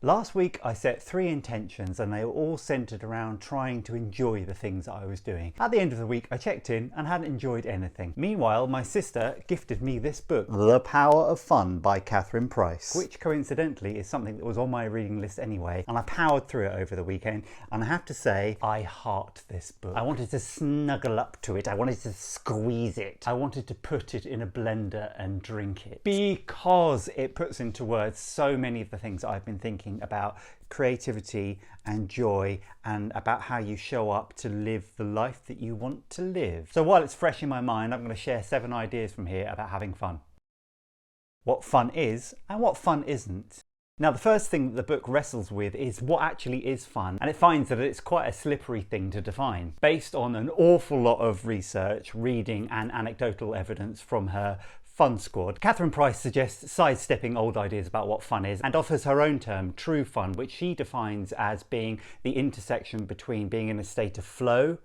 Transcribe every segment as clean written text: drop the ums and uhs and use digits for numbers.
Last week I set 3 intentions and they were all centered around trying to enjoy the things that I was doing. At the end of the week I checked in and hadn't enjoyed anything. Meanwhile, my sister gifted me this book, The Power of Fun by Catherine Price, which coincidentally is something that was on my reading list anyway, and I powered through it over the weekend, and I have to say I heart this book. I wanted to snuggle up to it, I wanted to squeeze it, I wanted to put it in a blender and drink it, because it puts into words so many of the things I've been thinking about creativity and joy, and about how you show up to live the life that you want to live. So while it's fresh in my mind, I'm going to share 7 ideas from here about having fun. What fun is and what fun isn't. Now, the first thing that the book wrestles with is what actually is fun, and it finds that it's quite a slippery thing to define. Based on an awful lot of research, reading and anecdotal evidence from her Fun Squad, Catherine Price suggests sidestepping old ideas about what fun is and offers her own term, true fun, which she defines as being the intersection between being in a state of flow,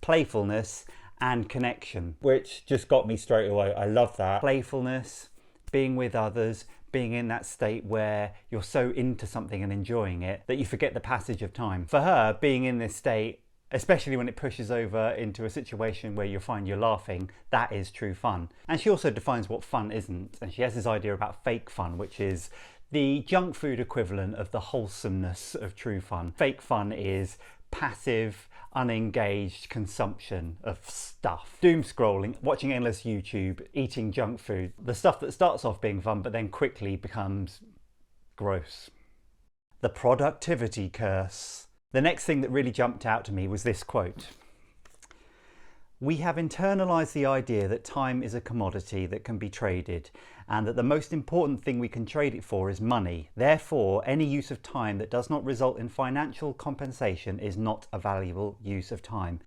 playfulness and connection, which just got me straight away. I love that. Playfulness, being with others, being in that state where you're so into something and enjoying it that you forget the passage of time. For her, being in this state, especially when it pushes over into a situation where you find you're laughing, that is true fun. And she also defines what fun isn't, and she has this idea about fake fun, which is the junk food equivalent of the wholesomeness of true fun. Fake fun is passive, unengaged consumption of stuff. Doom scrolling, watching endless YouTube, eating junk food. The stuff that starts off being fun but then quickly becomes gross. The productivity curse. The next thing that really jumped out to me was this quote. We have internalized the idea that time is a commodity that can be traded, and that the most important thing we can trade it for is money. Therefore, any use of time that does not result in financial compensation is not a valuable use of time.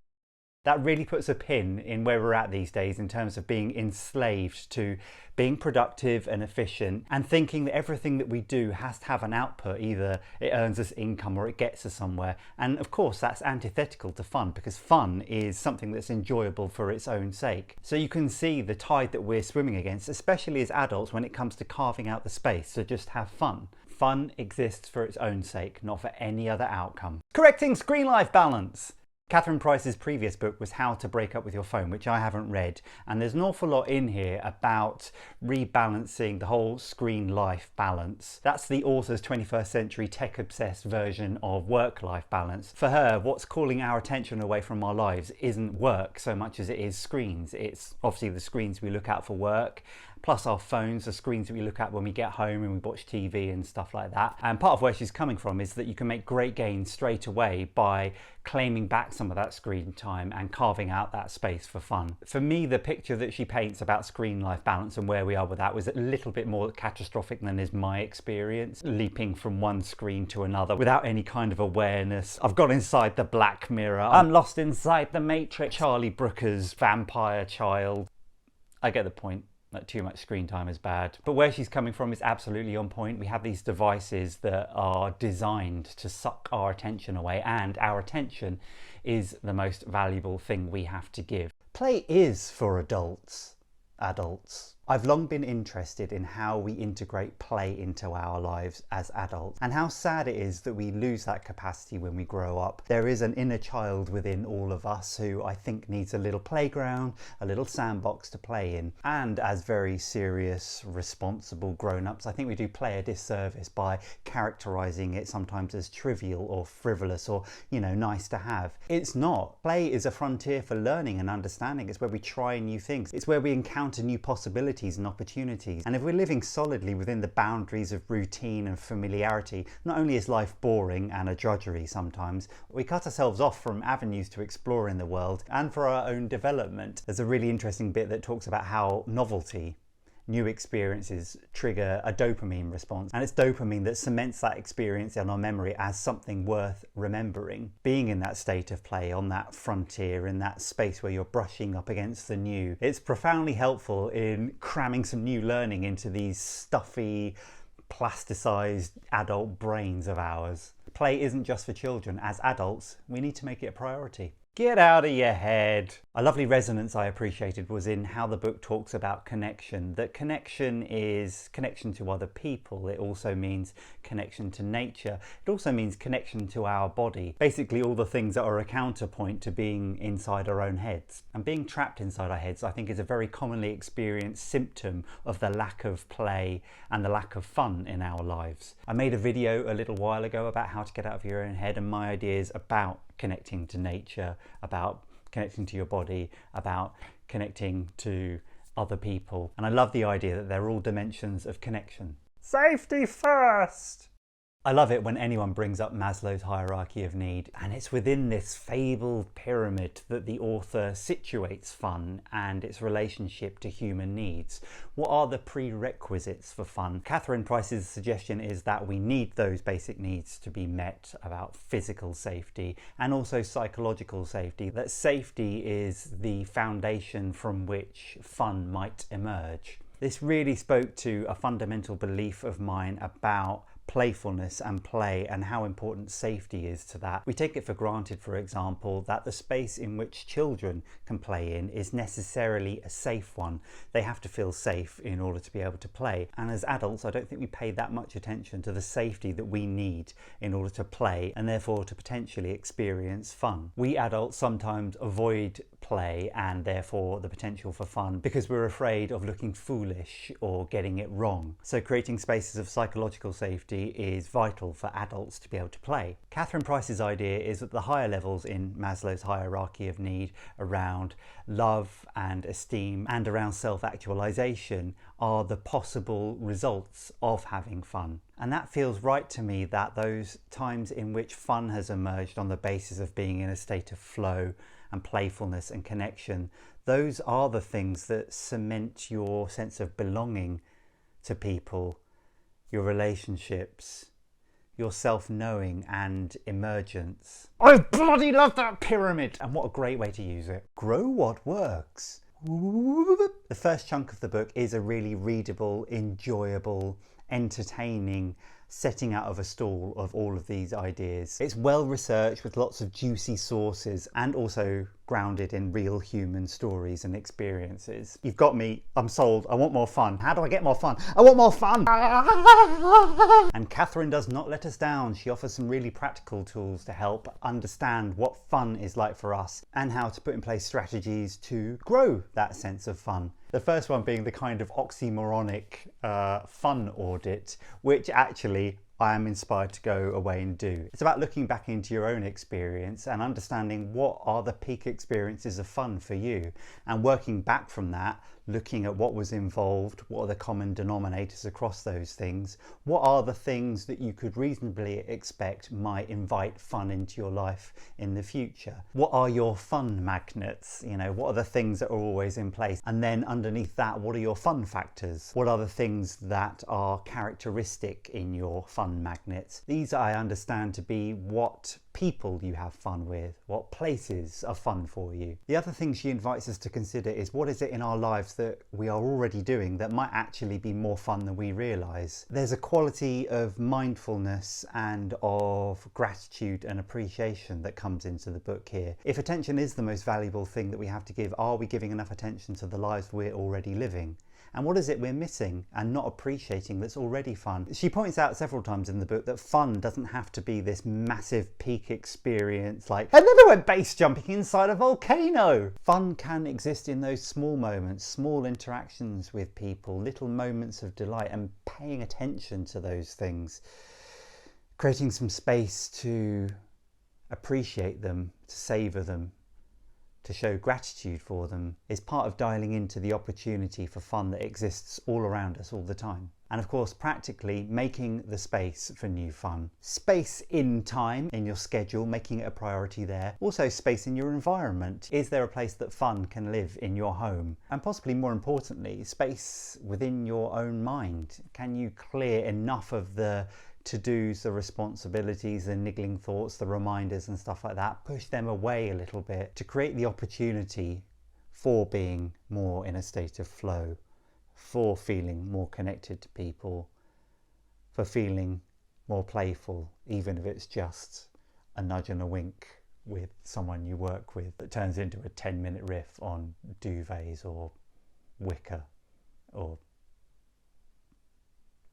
That really puts a pin in where we're at these days in terms of being enslaved to being productive and efficient, and thinking that everything that we do has to have an output. Either it earns us income or it gets us somewhere. And of course that's antithetical to fun, because fun is something that's enjoyable for its own sake. So you can see the tide that we're swimming against, especially as adults, when it comes to carving out the space to just have fun. Fun exists for its own sake, not for any other outcome. Correcting screen-life balance. Catherine Price's previous book was How to Break Up With Your Phone, which I haven't read, and there's an awful lot in here about rebalancing the whole screen life balance. That's the author's 21st century tech-obsessed version of work-life balance. For her, what's calling our attention away from our lives isn't work so much as it is screens. It's obviously the screens we look at for work, plus our phones, the screens that we look at when we get home and we watch TV and stuff like that. And part of where she's coming from is that you can make great gains straight away by claiming back some of that screen time and carving out that space for fun. For me, the picture that she paints about screen life balance and where we are with that was a little bit more catastrophic than is my experience, leaping from one screen to another without any kind of awareness. I've got inside the Black Mirror, I'm lost inside the Matrix, Charlie Brooker's vampire child. I get the point. That too much screen time is bad. But where she's coming from is absolutely on point. We have these devices that are designed to suck our attention away, and our attention is the most valuable thing we have to give. Play is for adults. I've long been interested in how we integrate play into our lives as adults, and how sad it is that we lose that capacity when we grow up. There is an inner child within all of us who I think needs a little playground, a little sandbox to play in. And as very serious, responsible grown-ups, I think we do play a disservice by characterizing it sometimes as trivial or frivolous or, you know, nice to have. It's not. Play is a frontier for learning and understanding. It's where we try new things. It's where we encounter new possibilities and opportunities. And if we're living solidly within the boundaries of routine and familiarity, not only is life boring and a drudgery sometimes, we cut ourselves off from avenues to explore in the world and for our own development. There's a really interesting bit that talks about how novelty, new experiences, trigger a dopamine response, and it's dopamine that cements that experience in our memory as something worth remembering. Being in that state of play, on that frontier, in that space where you're brushing up against the new, it's profoundly helpful in cramming some new learning into these stuffy, plasticized adult brains of ours. Play isn't just for children. As adults, we need to make it a priority. Get out of your head. A lovely resonance I appreciated was in how the book talks about connection. That connection is connection to other people. It also means connection to nature. It also means connection to our body. Basically all the things that are a counterpoint to being inside our own heads. And being trapped inside our heads, I think, is a very commonly experienced symptom of the lack of play and the lack of fun in our lives. I made a video a little while ago about how to get out of your own head, and my ideas about connecting to nature, about connecting to your body, about connecting to other people. And I love the idea that they're all dimensions of connection. Safety first! I love it when anyone brings up Maslow's hierarchy of need, and it's within this fabled pyramid that the author situates fun and its relationship to human needs. What are the prerequisites for fun? Catherine Price's suggestion is that we need those basic needs to be met, about physical safety and also psychological safety, that safety is the foundation from which fun might emerge. This really spoke to a fundamental belief of mine about playfulness and play and how important safety is to that. We take it for granted, for example, that the space in which children can play in is necessarily a safe one. They have to feel safe in order to be able to play. And as adults, I don't think we pay that much attention to the safety that we need in order to play and therefore to potentially experience fun. We adults sometimes avoid play and therefore the potential for fun because we're afraid of looking foolish or getting it wrong. So creating spaces of psychological safety is vital for adults to be able to play. Catherine Price's idea is that the higher levels in Maslow's hierarchy of need around love and esteem and around self-actualization are the possible results of having fun. And that feels right to me, that those times in which fun has emerged on the basis of being in a state of flow and playfulness and connection, those are the things that cement your sense of belonging to people, your relationships, your self-knowing and emergence. I bloody love that pyramid! And what a great way to use it. Grow what works. The first chunk of the book is a really readable, enjoyable, entertaining setting out of a stall of all of these ideas. It's well researched with lots of juicy sources and also grounded in real human stories and experiences. You've got me, I'm sold, I want more fun. How do I get more fun? I want more fun! And Catherine does not let us down. She offers some really practical tools to help understand what fun is like for us and how to put in place strategies to grow that sense of fun. The first one being the kind of oxymoronic fun audit, which actually I am inspired to go away and do. It's about looking back into your own experience and understanding what are the peak experiences of fun for you, and working back from that, looking at what was involved, what are the common denominators across those things, what are the things that you could reasonably expect might invite fun into your life in the future. What are your fun magnets? You know, what are the things that are always in place? And then underneath that, what are your fun factors? What are the things that are characteristic in your fun magnets? These I understand to be what people you have fun with, what places are fun for you. The other thing she invites us to consider is what is it in our lives that we are already doing that might actually be more fun than we realise. There's a quality of mindfulness and of gratitude and appreciation that comes into the book here. If attention is the most valuable thing that we have to give, are we giving enough attention to the lives we're already living? And what is it we're missing and not appreciating that's already fun? She points out several times in the book that fun doesn't have to be this massive peak experience like, and then I went base jumping inside a volcano. Fun can exist in those small moments, small interactions with people, little moments of delight, and paying attention to those things. Creating some space to appreciate them, to savour them, to show gratitude for them is part of dialing into the opportunity for fun that exists all around us all the time. And of course, practically making the space for new fun. Space in time, in your schedule, making it a priority there. Also space in your environment. Is there a place that fun can live in your home? And possibly more importantly, space within your own mind. Can you clear enough of the to-dos, the responsibilities, the niggling thoughts, the reminders and stuff like that, push them away a little bit to create the opportunity for being more in a state of flow, for feeling more connected to people, for feeling more playful, even if it's just a nudge and a wink with someone you work with that turns into a 10-minute riff on duvets or wicker or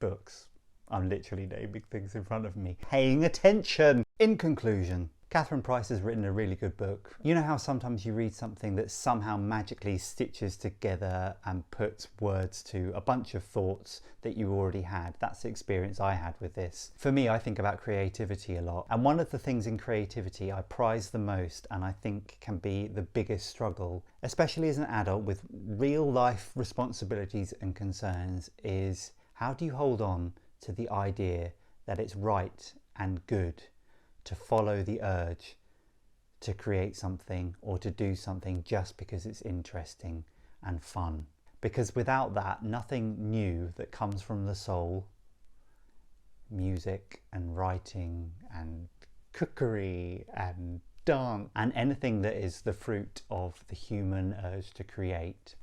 books. I'm literally naming things in front of me. Paying attention! In conclusion, Catherine Price has written a really good book. You know how sometimes you read something that somehow magically stitches together and puts words to a bunch of thoughts that you already had? That's the experience I had with this. For me, I think about creativity a lot. And one of the things in creativity I prize the most, and I think can be the biggest struggle, especially as an adult with real life responsibilities and concerns, is how do you hold on to the idea that it's right and good to follow the urge to create something or to do something just because it's interesting and fun. Because without that, nothing new that comes from the soul, music and writing and cookery and dance and anything that is the fruit of the human urge to create,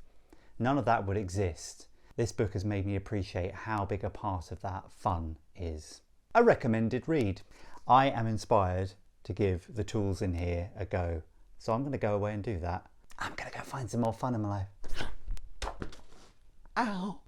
none of that would exist. This book has made me appreciate how big a part of that fun is. A recommended read. I am inspired to give the tools in here a go. So I'm going to go away and do that. I'm going to go find some more fun in my life. Ow!